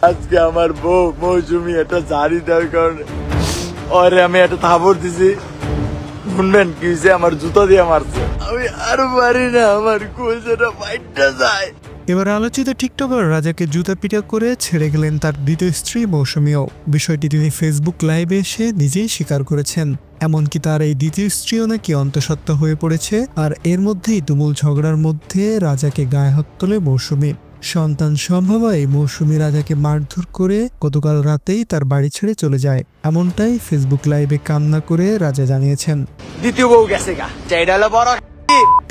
আজকে আমার বউ মৌসুমি একটা জারি দেওয়ার কারণে ওরে আমি একটা থাপড় দিছি। শুনবেন কি হয়েছে? আমার জুতো দিয়ে মারছে। আমি আর পারি না, আমার কলজাটা ফাইটটা যায়। এবার আলোচিত টিকটকার রাজাকে জুতা পিটা করে ছেড়ে গেলেন তার দ্বিতীয় স্ত্রী মৌসুমীও। বিষয়টি তিনি ফেসবুক লাইভে এসে নিজেই স্বীকার করেছেন। এমনকি তার এই দ্বিতীয় স্ত্রীও নাকি অন্তঃসত্ত্বা হয়ে পড়েছে। আর এর মধ্যেই তুমুল ঝগড়ার মধ্যে রাজাকে গায়ে হাত তোলে মৌসুমী। সন্তান সম্ভবায় মৌসুমী রাজাকে মারধর করে গতকাল রাতেই তার বাড়ি ছেড়ে চলে যায়। এমনটাই ফেসবুক লাইভে কান্না করে রাজা জানিয়েছেন। দ্বিতীয় বউ গেছে গা, চাইডা হলো বড়।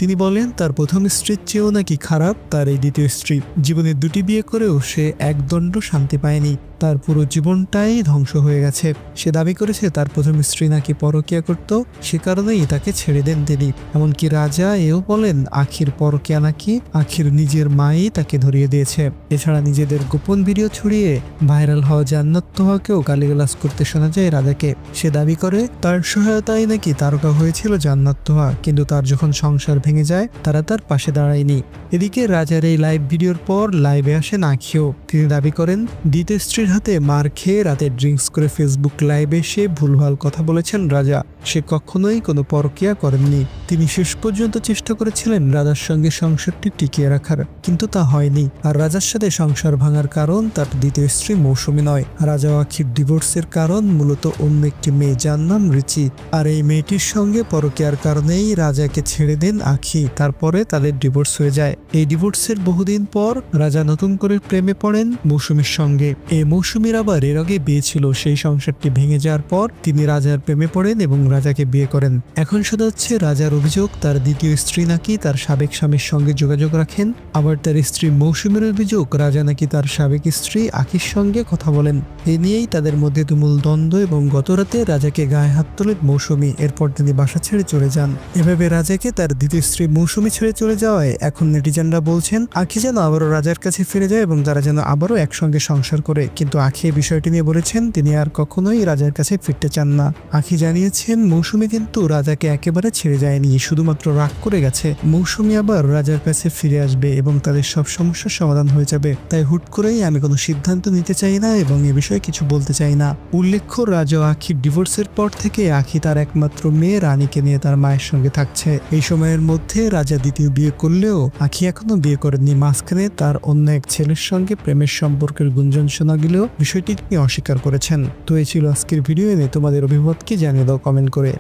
তিনি বলেন তার প্রথম স্ত্রীর চেয়েও নাকি খারাপ তার এই দ্বিতীয় স্ত্রী। জীবনে দুটি বিয়ে করেও সে একদণ্ড শান্তি পায়নি, তার পুরো জীবনটাই ধ্বংস হয়ে গেছে। সে দাবি করেছে তার প্রথম স্ত্রী নাকি পরকীয়া করত, সে কারণেই তাকে ছেড়ে দেন তিনি। এমনকি রাজা এও বলেন আখির পরকীয়া নাকি আখির নিজের মাই তাকে ধরিয়ে দিয়েছে। এছাড়া নিজেদের গোপন ভিডিও ছড়িয়ে ভাইরাল হওয়া জান্নাত তোহাকেও গালিগালাজ করতে শোনা যায় রাজাকে। সে দাবি করে তার সহায়তায় নাকি তারকা হয়েছিল জান্নাত তোহা, কিন্তু তার যখন সংসার ভেঙে যায় তারা তার পাশে দাঁড়ায়নি। এদিকে রাজার এই লাইভ ভিডিওর পর লাইভে আসেন আখিও। তিনি দাবি করেন দ্বিতীয় স্ত্রীর হাতে মার খেয়ে রাতে ড্রিঙ্কস করে ফেসবুক লাইভে সে ভুলভাল কথা বলেছেন রাজা। সে কখনোই কোনো পরকীয়া করেননি। তিনি শেষ পর্যন্ত চেষ্টা করেছিলেন রাজার সঙ্গে সংসারটি টিকিয়ে রাখার, কিন্তু তা হয়নি। আর রাজার সাথে সংসার ভাঙার কারণ তার দ্বিতীয় স্ত্রী মৌসুমী নয়। রাজা ও আখির ডিভোর্সের কারণ মূলত অন্য একটি মেয়ে, যার নাম রিচি। আর এই মেয়েটির সঙ্গে পরকীয়ার কারণেই রাজাকে ছেড়ে দেন আখি। তারপরে তাদের ডিভোর্স হয়ে যায়। এই ডিভোর্সের বহুদিন পর রাজা নতুন করে প্রেমে পড়েন মৌসুমীর সঙ্গে। এই মৌসুমীর আবার এর আগে বিয়ে ছিল, সেই সংসারটি ভেঙে যাওয়ার পর তিনি রাজার প্রেমে পড়েন এবং রাজাকে বিয়ে করেন। এখন শোনা যাচ্ছে রাজার অভিযোগ তার দ্বিতীয় স্ত্রী নাকি তার সাবেক স্বামীর সঙ্গে যোগাযোগ রাখেন। আবার তার স্ত্রী মৌসুমীর অভিযোগ রাজা নাকি তার সাবেক স্ত্রী আখির সঙ্গে কথা বলেন। এ নিয়েই তাদের মধ্যে তুমুল দ্বন্দ্ব এবং গতরাতে রাজাকে গায়ে হাত তোলেন মৌসুমী। এরপর তিনি বাসা ছেড়ে চলে যান। এভাবে রাজাকে তার দ্বিতীয় স্ত্রী মৌসুমী ছেড়ে চলে যাওয়ায় এখন নেটিজেনরা বলছেন আখি যেন আবারও রাজার কাছে ফিরে যায় এবং তারা যেন আবারও একসঙ্গে সংসার করে। কিন্তু আখি এই বিষয়টি নিয়ে বলেছেন তিনি আর কখনোই রাজার কাছে ফিরতে চান না। আখি জানিয়েছেন মৌসুমী কিন্তু রাজাকে একেবারে ছেড়ে যায়নি, শুধুমাত্র রাগ করে গেছে। মৌসুমী আবার রাজার কাছে ফিরে আসবে এবং তাদের সব সমস্যার সমাধান হয়ে যাবে। তাই হুট করেই আমি কোনো সিদ্ধান্ত নিতে চাই না এবং এ বিষয়ে কিছু বলতে চাই না। উল্লেখ্য রাজা ও আখির ডিভোর্সের পর থেকে আখি তার একমাত্র মেয়ে রানীকে নিয়ে তার মায়ের সঙ্গে থাকছে। এই সময়ের মধ্যে রাজা দ্বিতীয় বিয়ে করলেও আখি এখনো বিয়ে করেননি। মাঝখানে তার অন্য এক ছেলের সঙ্গে প্রেমের সম্পর্কের গুঞ্জন শোনা গেলেও বিষয়টি তিনি অস্বীকার করেছেন। তো এই ছিল আজকের ভিডিও। এনে তোমাদের অভিমত কি জানিয়ে দাও কমেন্ট করে।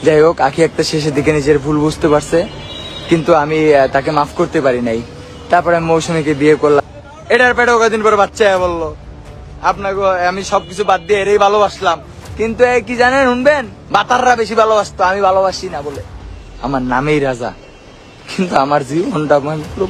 যাই হোক, আখি একটা শেষের দিকে নিজের ভুল বুঝতে পারছে, কিন্তু আমি তাকে মাফ করতে পারি নাই। তারপরে আমি মৌসুমীকে বিয়ে করলাম। এটার পেটে কদিন পরে বাচ্চা বললো আপনাকে আমি সবকিছু বাদ দিয়ে এরই ভালোবাসলাম, কিন্তু কি জানেন শুনবেন, বাতাররা বেশি ভালোবাসতো, আমি ভালোবাসি না বলে। আমার নামেই রাজা, কিন্তু আমার জীবনটা পুরো